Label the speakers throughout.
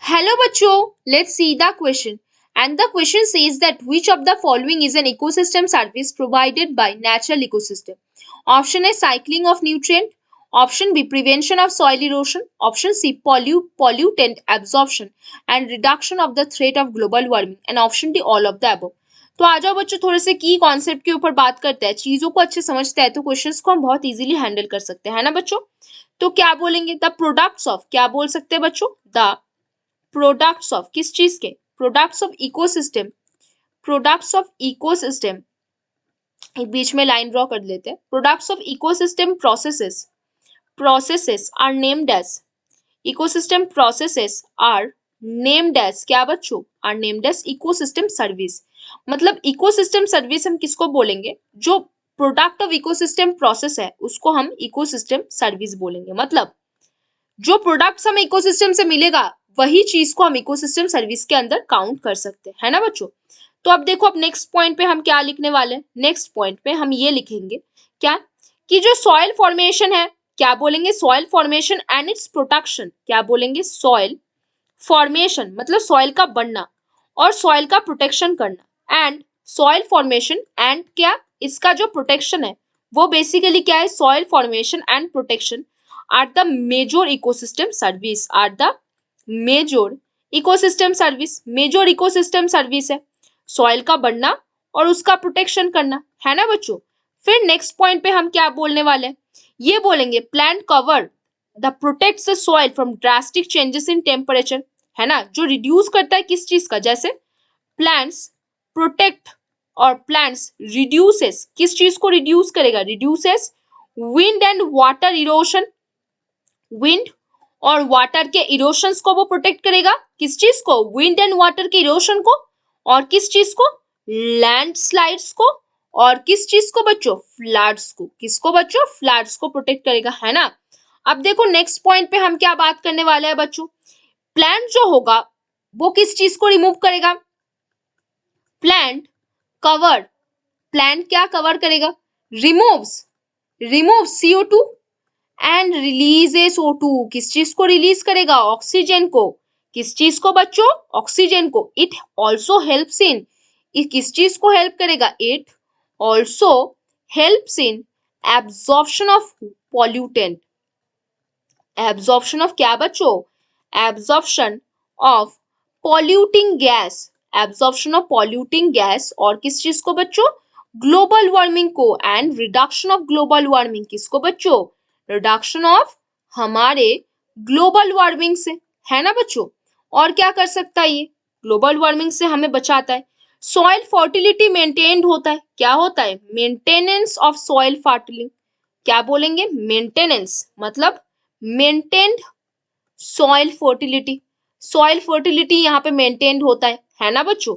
Speaker 1: Hello बच्चों, let's see the question. And the question says that which of the following is an ecosystem service provided by natural ecosystem? Option A, cycling of nutrient. Option B, prevention of soil erosion. Option C, pollutant absorption and reduction of the threat of global warming. And option D, all of the above. तो आ जाओ बच्चों, थोड़े से की concept के ऊपर बात करते हैं, चीजों को अच्छे समझते हैं तो क्वेश्चंस को हम बहुत इजीली हैंडल कर सकते हैं, है ना बच्चों। तो क्या बोलेंगे, द प्रोडक्ट्स ऑफ, क्या बोल सकते हैं बच्चों, द प्रोडक्ट्स ऑफ, किस चीज के, products of ecosystem, products of ecosystem, एक बीच में लाइन ड्रॉ कर लेते हैं, products of ecosystem processes, processes are named as, ecosystem processes are named as, क्या बच्चों, are named as ecosystem service. मतलब इकोसिस्टम सर्विस हम किसको बोलेंगे, जो प्रोडक्ट ऑफ इकोसिस्टम प्रोसेस है उसको हम इकोसिस्टम सर्विस बोलेंगे। मतलब जो प्रोडक्ट्स हमें इकोसिस्टम से मिलेगा वही चीज को हम इकोसिस्टम सर्विस के अंदर काउंट कर सकते हैं, है ना बच्चों। तो अब देखो, अब नेक्स्ट पॉइंट पे हम क्या लिखने वाले हैं, नेक्स्ट पॉइंट पे हम ये लिखेंगे क्या, कि जो सॉइल फॉर्मेशन है, क्या बोलेंगे, soil formation and it's protection, क्या बोलेंगे, सॉइल फॉर्मेशन मतलब सॉइल का बनना और सॉइल का प्रोटेक्शन करना, एंड सॉइल फॉर्मेशन एंड क्या, इसका जो प्रोटेक्शन है वो बेसिकली क्या है, soil formation and protection are the major ecosystem service, are the major ecosystem service, major ecosystem service है सॉइल का बनना और उसका प्रोटेक्शन करना, है ना बच्चों। फिर नेक्स्ट पॉइंट पे हम क्या बोलने वाले हैं, ये बोलेंगे plant cover the protects the soil from drastic changes in temperature, है ना, जो रिड्यूस करता है किस चीज का, जैसे प्लांट्स प्रोटेक्ट और प्लांट्स रिड्यूसेस, किस चीज को रिड्यूस करेगा, reduces wind and water erosion, wind और वाटर के इरोशंस को वो प्रोटेक्ट करेगा, किस चीज को, विंड एंड वाटर के इरोशन को, और किस चीज को, लैंडस्लाइड्स को, और किस चीज को बच्चों, फ्लड्स को, किसको बच्चों, फ्लड्स को प्रोटेक्ट करेगा, है ना। अब देखो नेक्स्ट पॉइंट पे हम क्या बात करने वाले हैं बच्चों, प्लांट जो होगा वो किस चीज को रिमूव करेगा, प्लांट कवर, प्लांट क्या कवर करेगा, removes, remove CO2 and releases O2, किस चीज को रिलीज करेगा, ऑक्सीजन को, किस चीज को बच्चों, ऑक्सीजन को। इट ऑल्सो हेल्प्स इन, किस चीज को हेल्प करेगा, it also helps in absorption of pollutant, absorption of क्या बच्चों, absorption of polluting gas, absorption of polluting gas, और किस चीज को बच्चों, ग्लोबल वार्मिंग को, and reduction of global warming, किसको बच्चों, रिडक्शन ऑफ हमारे ग्लोबल वार्मिंग से, है ना बच्चों। और क्या कर सकता है ये, ग्लोबल वार्मिंग से हमें बचाता है, सॉइल फर्टिलिटी मेंटेन्ड होता है, क्या होता है, मेंटेनेंस ऑफ सॉइल फर्टिलिटी, क्या बोलेंगे, मेंटेनेंस मतलब maintained soil fertility, soil fertility यहाँ पे मेंटेन्ड होता है ना बच्चों।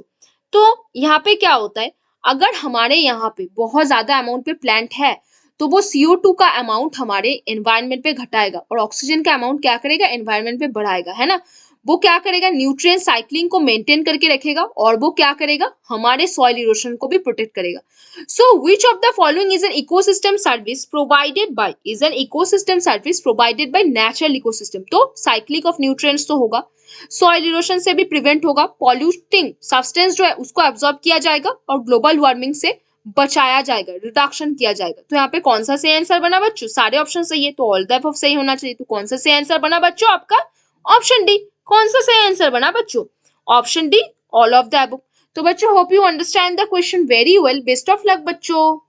Speaker 1: तो यहाँ पे क्या होता है, अगर हमारे यहाँ पे बहुत ज्यादा अमाउंट पे प्लांट है तो वो CO2 का अमाउंट हमारे एनवायरनमेंट पे घटाएगा और ऑक्सीजन का अमाउंट क्या करेगा, एनवायरनमेंट पे बढ़ाएगा, है ना। वो क्या करेगा, न्यूट्रिएंट साइक्लिंग को मेंटेन करके रखेगा और वो क्या करेगा, हमारे सॉइल इरोशन को भी प्रोटेक्ट करेगा। So which of the following is an ecosystem service provided by, is an ecosystem service provided by natural ecosystem, तो साइक्लिंग ऑफ न्यूट्रिएंट्स तो होगा, सॉइल इरोशन से भी प्रिवेंट होगा, पॉल्यूटिंग सब्सटेंस जो है उसको एब्जॉर्ब किया जाएगा और ग्लोबल वार्मिंग से बचाया जाएगा, रिडक्शन किया जाएगा। तो यहाँ पे कौन सा सही आंसर बना बच्चों, सारे ऑप्शन सही है तो ऑल द अबव सही होना चाहिए। तो कौन सा सही आंसर बना बच्चों आपका, ऑप्शन डी। कौन सा सही आंसर बना बच्चों, option D, all of the above. तो बच्चों hope you understand the question very well, best of luck बच्चों।